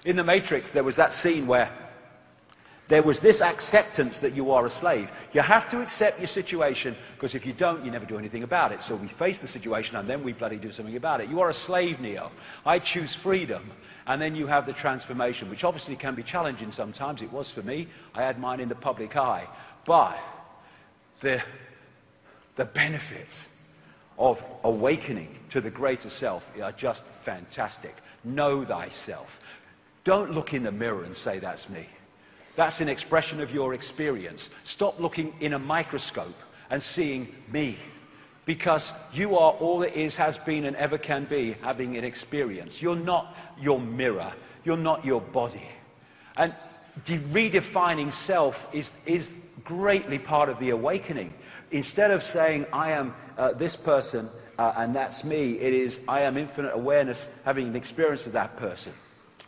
In the Matrix, there was that scene where there was this acceptance that you are a slave. You have to accept your situation, because if you don't, you never do anything about it. So we face the situation, and then we bloody do something about it. You are a slave, Neo. I choose freedom. And then you have the transformation, which obviously can be challenging sometimes. It was for me. I had mine in the public eye. But the benefits of awakening to the greater self are just fantastic. Know thyself. Don't look in the mirror and say, that's me. That's an expression of your experience. Stop looking in a microscope and seeing me. Because you are all that is, has been, and ever can be, having an experience. You're not your mirror. You're not your body. And redefining self is greatly part of the awakening. Instead of saying, I am this person and that's me, it is, I am infinite awareness having an experience of that person.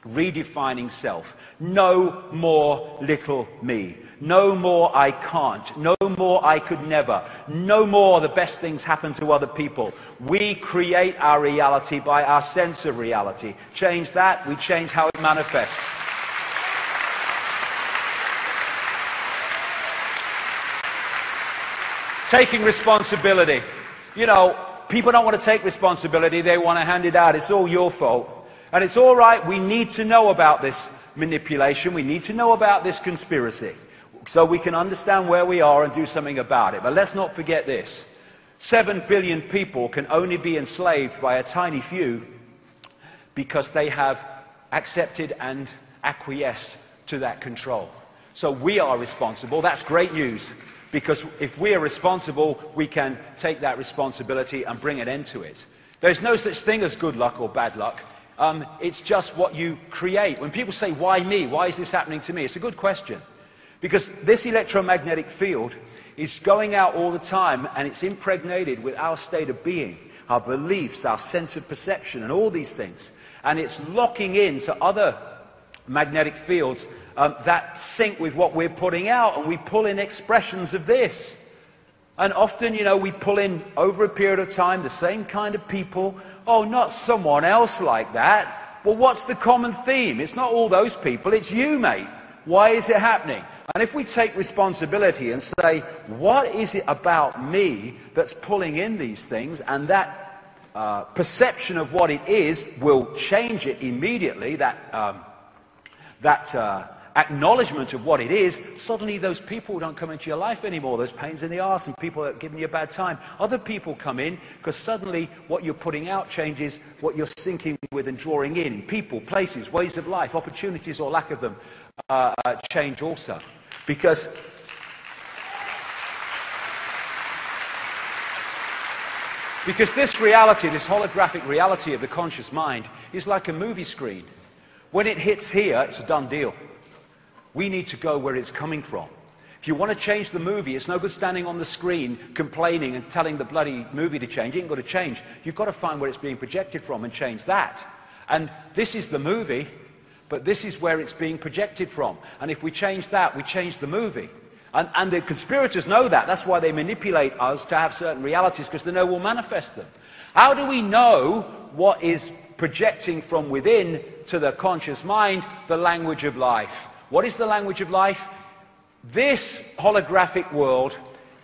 Redefining self. No more little me. No more I can't. No more I could never. No more the best things happen to other people. We create our reality by our sense of reality. Change that, we change how it manifests. Taking responsibility. You know, people don't want to take responsibility, they want to hand it out. It's all your fault. And it's all right, we need to know about this manipulation, we need to know about this conspiracy, so we can understand where we are and do something about it. But let's not forget this. 7 billion people can only be enslaved by a tiny few because they have accepted and acquiesced to that control. So we are responsible. That's great news, because if we are responsible, we can take that responsibility and bring an end to it. There's no such thing as good luck or bad luck. It's just what you create. When people say, why me? Why is this happening to me? It's a good question. Because this electromagnetic field is going out all the time, and it's impregnated with our state of being, our beliefs, our sense of perception, and all these things. And it's locking into other magnetic fields that sync with what we're putting out, and we pull in expressions of this. And often, you know, we pull in, over a period of time, the same kind of people. Oh, not someone else like that. Well, what's the common theme? It's not all those people, it's you, mate. Why is it happening? And if we take responsibility and say, what is it about me that's pulling in these things? And that perception of what it is will change it immediately, that acknowledgement of what it is. Suddenly those people don't come into your life anymore, those pains in the arse and people that are giving you a bad time. Other people come in, because suddenly what you're putting out changes what you're syncing with and drawing in. People, places, ways of life, opportunities or lack of them change also. Because this reality, this holographic reality of the conscious mind, is like a movie screen. When it hits here, it's a done deal. We need to go where it's coming from. If you want to change the movie, it's no good standing on the screen complaining and telling the bloody movie to change. It ain't got to change. You've got to find where it's being projected from and change that. And this is the movie, but this is where it's being projected from. And if we change that, we change the movie. And the conspirators know that. That's why they manipulate us to have certain realities, because they know we'll manifest them. How do we know what is projecting from within to the conscious mind? The language of life. What is the language of life? This holographic world,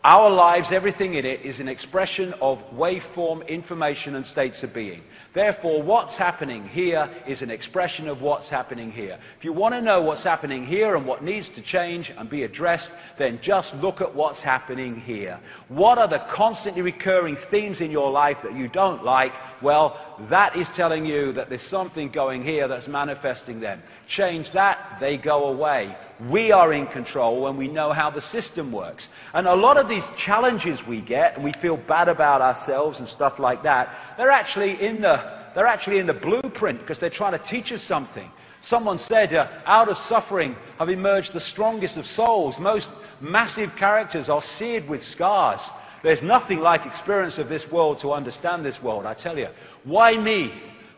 our lives, everything in it, is an expression of waveform, information, and states of being. Therefore, what's happening here is an expression of what's happening here. If you want to know what's happening here and what needs to change and be addressed, then just look at what's happening here. What are the constantly recurring themes in your life that you don't like? Well, that is telling you that there's something going here that's manifesting them. Change that, they go away. We are in control when we know how the system works. And a lot of these challenges we get, and we feel bad about ourselves and stuff like that, they're actually in the blueprint, because they're trying to teach us something. Someone said, out of suffering have emerged the strongest of souls. Most massive characters are seared with scars. There's nothing like experience of this world to understand this world, I tell you. Why me?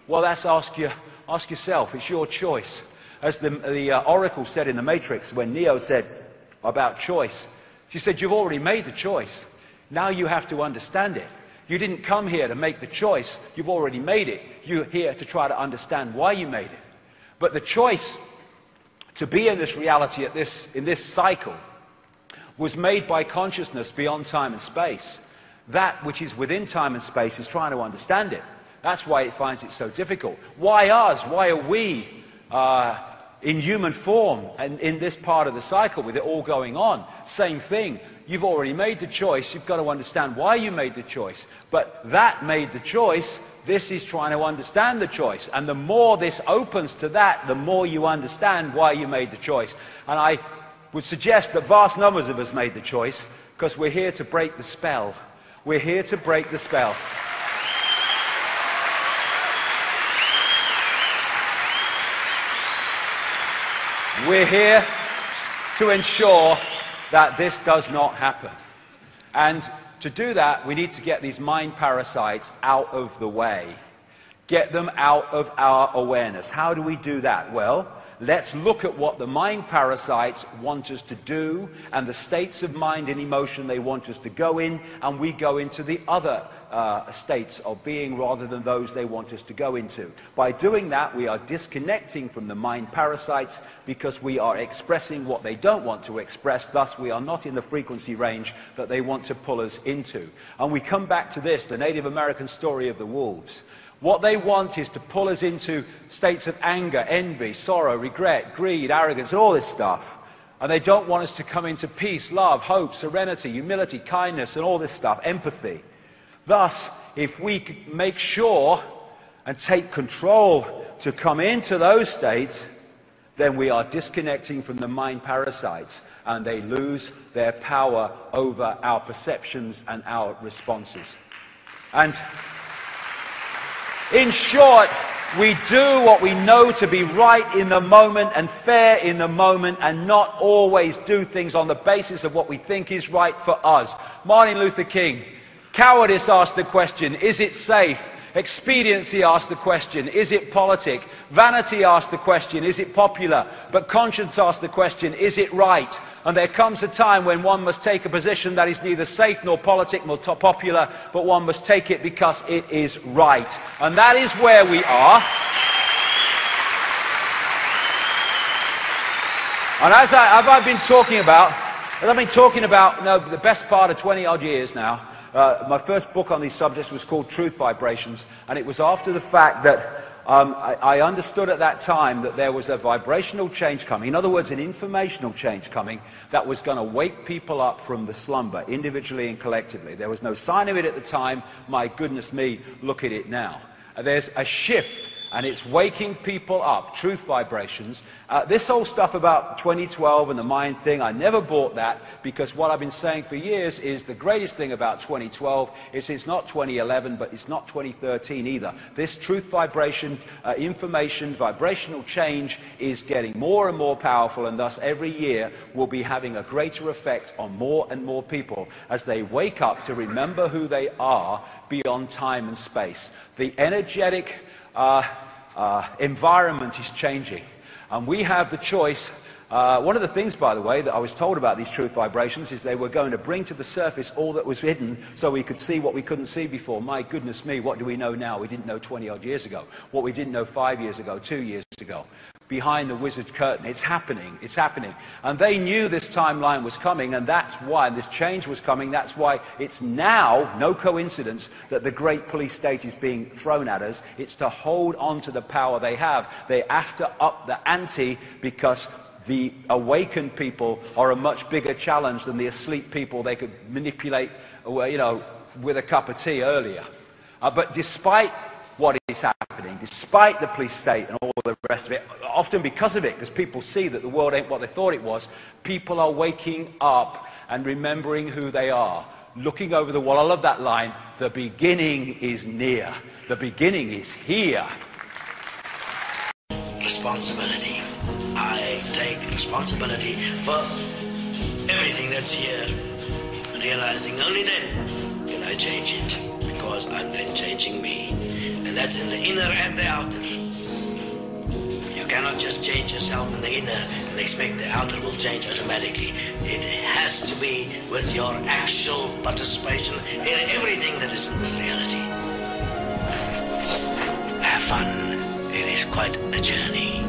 Well, that's ask yourself. It's your choice. As the oracle said in the Matrix, when Neo said about choice, she said, you've already made the choice. Now you have to understand it. You didn't come here to make the choice. You've already made it. You're here to try to understand why you made it. But the choice to be in this reality in this cycle was made by consciousness beyond time and space. That which is within time and space is trying to understand it. That's why it finds it so difficult. Why us? Why are we in human form and in this part of the cycle with it all going on? Same thing. You've already made the choice. You've got to understand why you made the choice. But that made the choice. This is trying to understand the choice. And the more this opens to that, the more you understand why you made the choice. And I would suggest that vast numbers of us made the choice because we're here to break the spell. We're here to break the spell. We're here to ensure that this does not happen. And to do that, we need to get these mind parasites out of the way. Get them out of our awareness. How do we do that? Well, let's look at what the mind parasites want us to do and the states of mind and emotion they want us to go in, and we go into the other states of being rather than those they want us to go into. By doing that, we are disconnecting from the mind parasites because we are expressing what they don't want to express. Thus, we are not in the frequency range that they want to pull us into. And we come back to this, the Native American story of the wolves. What they want is to pull us into states of anger, envy, sorrow, regret, greed, arrogance, all this stuff. And they don't want us to come into peace, love, hope, serenity, humility, kindness, and all this stuff, empathy. Thus, if we make sure and take control to come into those states, then we are disconnecting from the mind parasites, and they lose their power over our perceptions and our responses. And in short, we do what we know to be right in the moment and fair in the moment, and not always do things on the basis of what we think is right for us. Martin Luther King. Cowardice asked the question, is it safe? Expediency asked the question, is it politic? Vanity asked the question, is it popular? But conscience asked the question, is it right? And there comes a time when one must take a position that is neither safe nor politic nor popular, but one must take it because it is right. And that is where we are. And as I've been talking about the best part of 20-odd years now, my first book on these subjects was called Truth Vibrations, and it was after the fact that I understood at that time that there was a vibrational change coming. In other words, an informational change coming that was going to wake people up from the slumber, individually and collectively. There was no sign of it at the time. My goodness me, look at it now. There's a shift, and it's waking people up. Truth vibrations. This whole stuff about 2012 and the mind thing, I never bought that, because what I've been saying for years is the greatest thing about 2012 is it's not 2011, but it's not 2013 either. This truth vibration, information, vibrational change is getting more and more powerful, and thus every year will be having a greater effect on more and more people as they wake up to remember who they are beyond time and space. The energetic environment is changing, and we have the choice. One of the things, by the way, that I was told about these truth vibrations is they were going to bring to the surface all that was hidden so we could see what we couldn't see before. My goodness me, what do we know now? We didn't know 20-odd years ago. What we didn't know 5 years ago, 2 years ago. Behind the wizard curtain. It's happening. It's happening. And they knew this timeline was coming, and that's why this change was coming. That's why it's now, no coincidence, that the great police state is being thrown at us. It's to hold on to the power they have. They have to up the ante, because the awakened people are a much bigger challenge than the asleep people they could manipulate, with a cup of tea earlier. But despite what is happening, despite the police state and all the rest of it, often because of it, because people see that the world ain't what they thought it was, people are waking up and remembering who they are, looking over the wall. I love that line, the beginning is near, the beginning is here. Responsibility. I take responsibility for everything that's here, realizing only then can I change it, because I'm then changing me. And that's in the inner and the outer. You cannot just change yourself in the inner and expect the outer will change automatically. It has to be with your actual participation in everything that is in this reality. Have fun. It is quite a journey.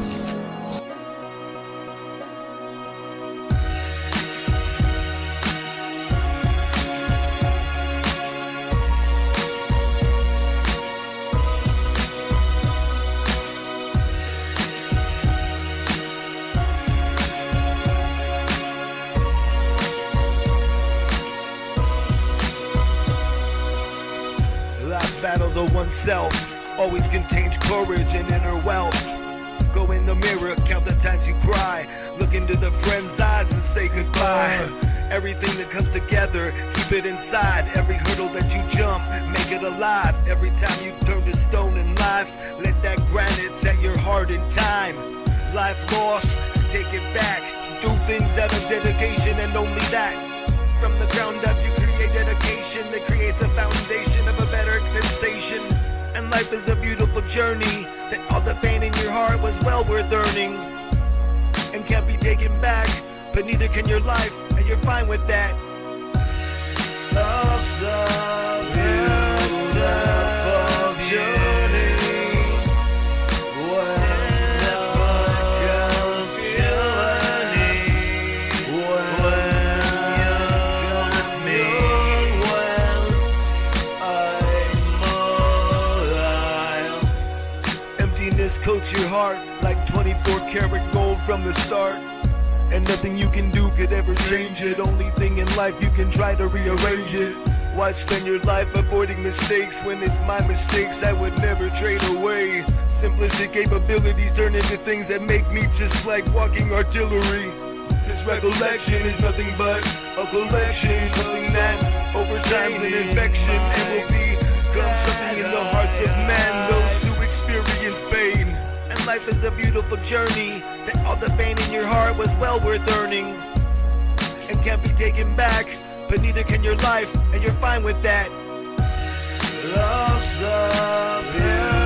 oneself always contains courage and inner wealth. Go in the mirror, count the times you cry. Look into the friend's eyes and say goodbye. Everything that comes together, keep it inside. Every hurdle that you jump, make it alive. Every time you turn to stone in life, let that granite set your heart in time. Life lost, take it back. Do things out of dedication and only that. From the ground up you create dedication that creates a foundation of a better sensation. And life is a beautiful journey, that all the pain in your heart was well worth earning. And can't be taken back, but neither can your life, and you're fine with that. Love's a beautiful journey. Emptiness coats your heart like 24 karat gold from the start. And nothing you can do could ever change it. Only thing in life you can try to rearrange it. Why spend your life avoiding mistakes when it's my mistakes I would never trade away? Simplistic capabilities turn into things that make me just like walking artillery. This recollection is nothing but a collection, something that over time's an infection and will become something in the hearts of man, those who experience pain. And life is a beautiful journey, that all the pain in your heart was well worth earning. And can't be taken back, but neither can your life, and you're fine with that. Love's a